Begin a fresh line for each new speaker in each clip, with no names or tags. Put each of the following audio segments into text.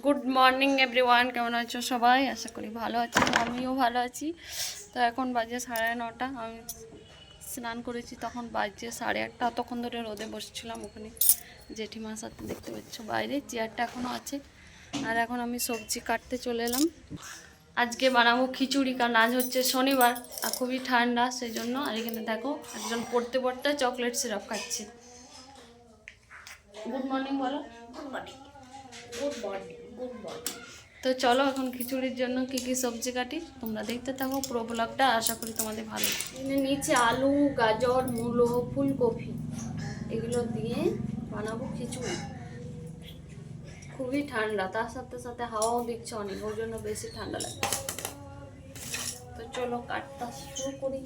Good morning everyone, কেমন আছো সবাই? আশা করি ভালো আছি, আমিও ভালো আছি। তো এখন বাজে 9:30, আমি স্নান করেছি তখন বাজে 8:30। তখন ধরে রোদে বসেছিলাম ওখানে জেঠিমার সাথে, দেখতে পাচ্ছ বাইরে চেয়ারটা এখনও আছে। আর এখন আমি সবজি কাটতে চলে এলাম। আজকে বানাবো খিচুড়ি, কারণ আজ হচ্ছে শনিবার আর খুবই ঠান্ডা সেই জন্য। আর এখানে দেখো একজন পড়তে পড়তে চকলেট সিরাপ খাচ্ছে। গুড মর্নিং বলো। Good morning. Good morning. Good morning. তো চলো এখন খিচুড়ির জন্য কি কি সবজি কাটি, তোমরা দেখতে থাকো পুরো ব্লগটা, আশা করি তোমাদের ভালো। এখানে নিচে আলু, গাজর, মূলো, ফুলকপি এগুলো দিয়ে বানাবো খিচুড়ি। খুবই ঠান্ডা, তার সাথে সাথে হাওয়াও দিচ্ছে অনেক, ওর জন্য বেশি ঠান্ডা লাগছে। তো চলো কাটতে শুরু করি।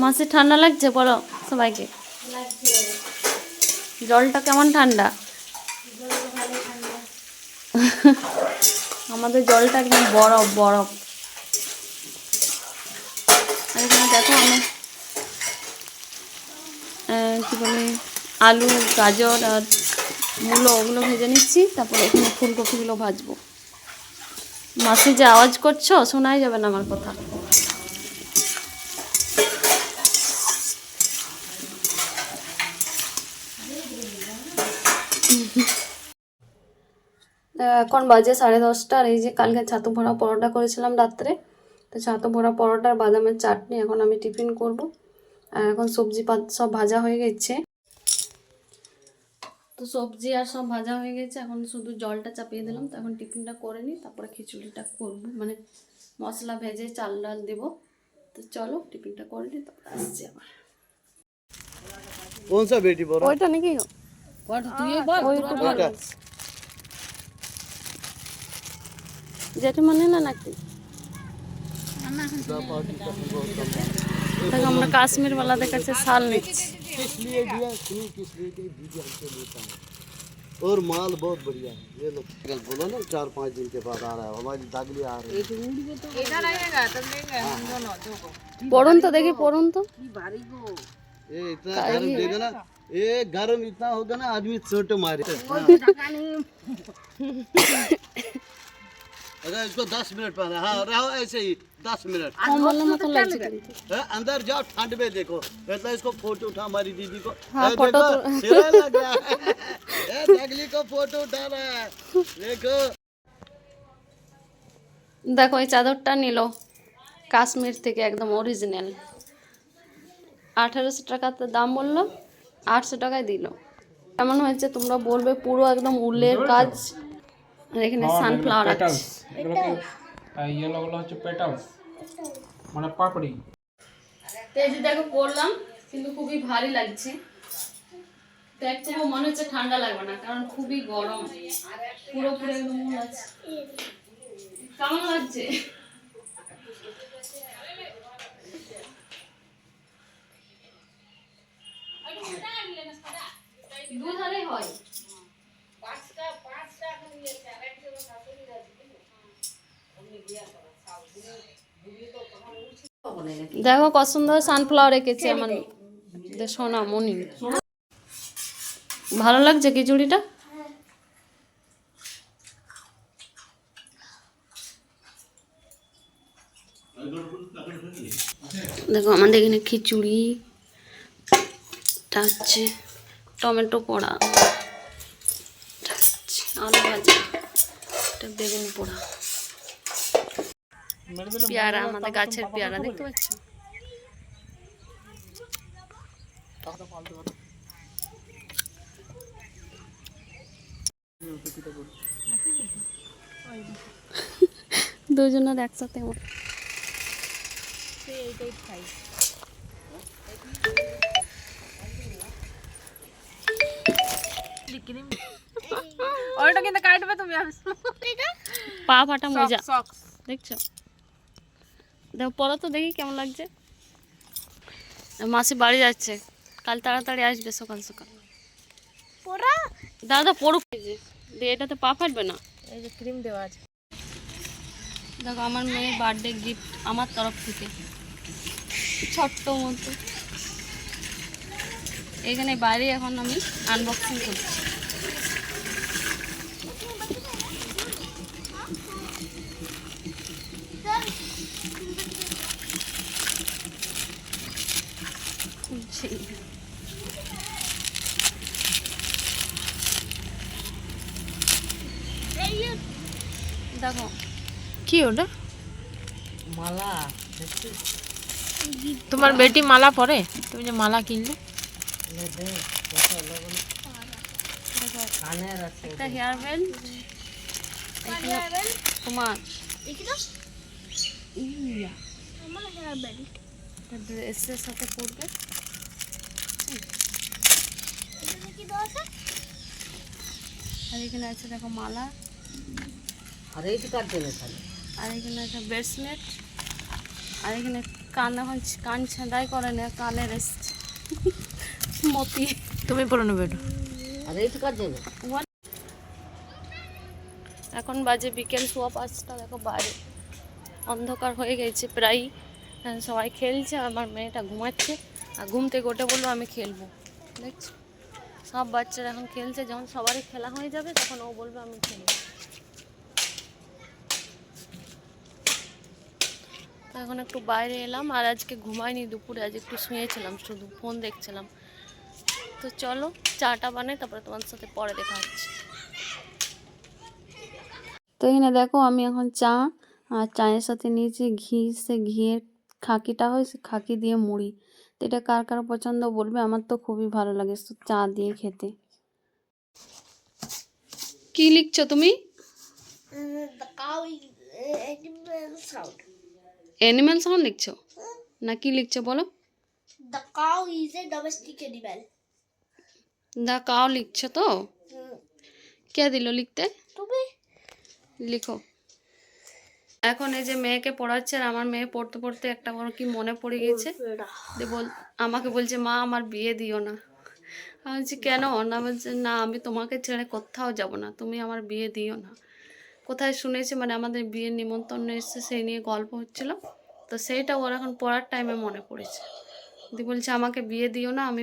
মাসে ঠান্ডা লাগছে বলো সবাইকে? জলটা কেমন ঠান্ডা? আমাদের জলটা একদম বরফ বরফ। আর এখানে দেখো আমি কী বলে আলু, গাজর আর মূলো ওগুলো ভেজে নিচ্ছি, তারপরে এখানে ফুলকপিগুলো ভাজবো। মাসি যে আওয়াজ করছো শোনাই যাবে না আমার কথা। এখন বাজে 10:30, আর এই যে কালকে ছাতু ভরা পরোটা করেছিলাম রাত্রে, তো ছাতু ভরা পরোটার বাদামের চাটনি এখন আমি টিফিন করব। আর এখন সবজি সব ভাজা হয়ে গেছে, তো সবজি আর সব ভাজা হয়ে গেছে, এখন শুধু জলটা চাপিয়ে দিলাম। তো এখন টিফিনটা করে নিই, তারপরে খিচুড়িটা করব, মানে মশলা ভেজে চাল ডাল দেবো। তো চলো টিফিনটা করে নিই, তারপরে আসছি আবার।
कौन सा बेटी बोल रहा?
ওইটা নাকি যেটা মানে না নাকি দেখো আমরা কাশ্মীর वालाদের কাছে শাল নিচ্ছি।
किस लिए दिया? सुनिए किस लिए दिया? दीदी हमसे लेता है और माल बहुत बढ़िया है। ये लोग कल बोलो ना 4-5 दिन के बाद आ रहा है, हमारी दागली आ रही है।
इधर आइएगा तब लेंगे हम दोनों दो को।
পড়ুন তো দেখি, পড়ুন তো।
भारी को
ये इतना गरम देगा ना, ये गरम इतना होगा ना आदमी चोट मारे। अगर इसको 10 मिनट पहना, हाँ रहो ऐसे ही 10 मिनट।
কম্বলের মতো লাগছে কিন্তু।
अंदर जाओ ठंड में देखो। मतलब इसको फोटो उठा हमारी दीदी को।
हाँ,
ये
फोटो
देखो,
तो-
हिला लग रहा है। ये दागली को फोटो उठा रहा है, देखो।
দেখো এই চাদরটা নিল কাশ্মীর থেকে, একদম অরিজিনাল। 1800 টাকাতে দাম বললো, 800 টাকায় দিল। কেমন হয়েছে তোমরা বলবে, পুরো একদম উলের কাজ। আর এখানে সানফ্লাওয়ার আছে।
ইয়েলোগুলো হচ্ছে পেটালস, মানে পাপড়ি।
তো এই যে দেখো পরলাম, কিন্তু খুবই ভারী লাগছে। তো একটু মনে হচ্ছে ঠান্ডা লাগবে না, কারণ খুবই গরম, পুরোপুরি একদম উল আছে। কেমন লাগছে? দেখো কত সুন্দর সানফ্লাওয়ার এঁকেছে আমার সোনা মনি। ভালো লাগছে খিচুড়িটা? দেখো আমাদের এখানে খিচুড়ি হচ্ছে, টমেটো পোড়া, আলু ভাজা, এটা বেগুন পোড়া, পেয়ারা, আমাদের গাছের পেয়ারা দেখতে পাচ্ছ। দুজনের একসাথে
ওটা কিন্তু কাটবে তুমি।
পা ফাটা মজা
সক্স
দেখছো? দেখো পড়ো তো দেখি কেমন লাগছে। মাসি বাড়ি যাচ্ছে, কাল তাড়াতাড়ি আসবে সকাল সকাল। দাদা পড়ুক, এটাতে পা ফাটবে না।
এই যে ক্রিম দেওয়া আছে।
দেখো আমার মেয়ের বার্থডে গিফট আমার তরফ থেকে, ছোট্ট মতো। এখানে বাইরে এখন আমি আনবক্সিং করছি। দেখো
কি ওটা? মালা। তোমার বেটি মালা পরে, তুমি যে মালা কিনলে।
একটা হেয়ার বেল্ট তোমার, ড্রেসের সাথে পরবে। আর এখানে আছে দেখো মালা, আর এখানে আছে ব্রেসলেট, আর এখানে কান, এখন কান ছেঁড়াই করে না, কানের এসছে মতি।
তুমি পরে নেবে এটা।
এখন বাজে বিকেল 5:15। দেখো বাইরে অন্ধকার হয়ে গেছে প্রায়, সবাই খেলছে, আমার মেয়েটা ঘুমাচ্ছে। আর ঘুম থেকে উঠে বলবো আমি খেলবো। দেখছি সব বাচ্চারা এখন খেলছে, যখন সবারই খেলা হয়ে যাবে তখন ও বলবে আমি খেলবো। তো এখন একটু বাইরে এলাম, আর আজকে ঘুমাইনি দুপুরে, আজ একটু শুয়েছিলাম, শুধু ফোন দেখছিলাম। তো চলো চাটা বানাই, তারপরে তোমার সাথে পরে দেখা হচ্ছে। তো এখানে দেখো আমি এখন চা, আর চায়ের সাথে নিয়েছি ঘি, সে ঘিয়ের খাকিটা হয়, সে খাকি দিয়ে মুড়ি। তো এটা কার কার পছন্দ বলবে, আমার তো খুবই ভালো লাগে চা দিয়ে খেতে। কি লিখছো তুমি? অ্যানিম্যাল সাউন্ড লিখছো না কি লিখছো বলো?
The cow is a domestic animal.
দা কাও লিখছো তো? কে দিল লিখতে?
তুমি
লিখো। এখন এই যে মেয়েকে পড়াচ্ছে, আর আমার মেয়ে পড়তে পড়তে একটা বড় কি মনে পড়ে গেছে, আমাকে বলছে মা আমার বিয়ে দিও না। আমি বলছি কেন? না বলছে না আমি তোমাকে ছেড়ে কোথাও যাব না, তুমি আমার বিয়ে দিও না। কোথায় শুনেছি, মানে আমাদের বিয়ের নিমন্ত্রণ এসেছে, সেই নিয়ে গল্প হচ্ছিল, তো সেইটা ওর এখন পড়ার টাইমে মনে পড়েছে। দি বলছে আমাকে বিয়ে দিও না, আমি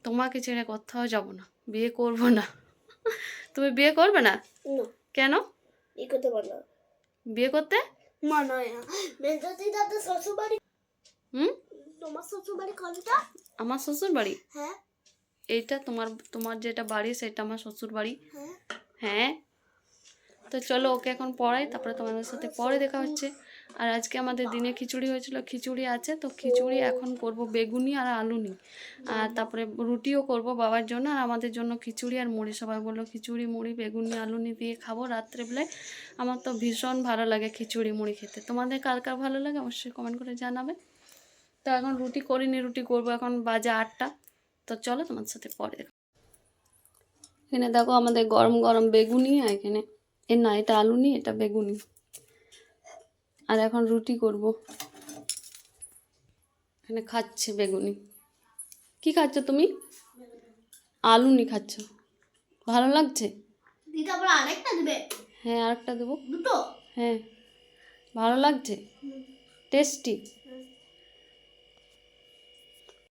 তোমাকে ছেড়ে কোথাও যাব না, বিয়ে করব না। তুমি বিয়ে করবে না? কেন?
এই করতে পারো না,
বিয়ে করতে
মানা মেজাতি দাদা শ্বশুর বাড়ি।
হুম?
তোমার শ্বশুর বাড়ি কোনটা?
আমার শ্বশুর বাড়ি
হ্যাঁ
এইটা, তোমার যেটা বাড়ি সেটা আমার শ্বশুর বাড়ি।
হ্যাঁ
হ্যাঁ। তো চলো ওকে এখন পড়াই, তারপরে তোমাদের সাথে পরে দেখা হচ্ছে। আর আজকে আমাদের দিনে খিচুড়ি হয়েছিল, খিচুড়ি আছে, তো খিচুড়ি এখন করব বেগুনি আর আলুনি, আর তারপরে রুটিও করব বাবার জন্য, আর আমাদের জন্য খিচুড়ি আর মুড়ি। সবাই বললো খিচুড়ি মুড়ি বেগুনি আলুনি দিয়ে খাবো রাত্রেবেলায়। আমার তো ভীষণ ভালো লাগে খিচুড়ি মুড়ি খেতে। তোমাদের কার কার ভালো লাগে অবশ্যই কমেন্ট করে জানাবে। তো এখন রুটি করিনি, রুটি করব, এখন বাজে 8টা। তো চলো তোমার সাথে পরে দেখো। এখানে দেখো আমাদের গরম গরম বেগুনি, আর এখানে না এটা আলু নি, এটা বেগুনি। আর এখন রুটি করব। এখানে খাচ্ছে বেগুনি। কি খাচ্ছ তুমি? আলু নি খাচ্ছ, ভালো লাগছে?
দিদা আবার আরেকটা দিবে?
হ্যাঁ আরেকটা দেবো।
দুটো?
হ্যাঁ ভালো লাগছে, টেস্টি।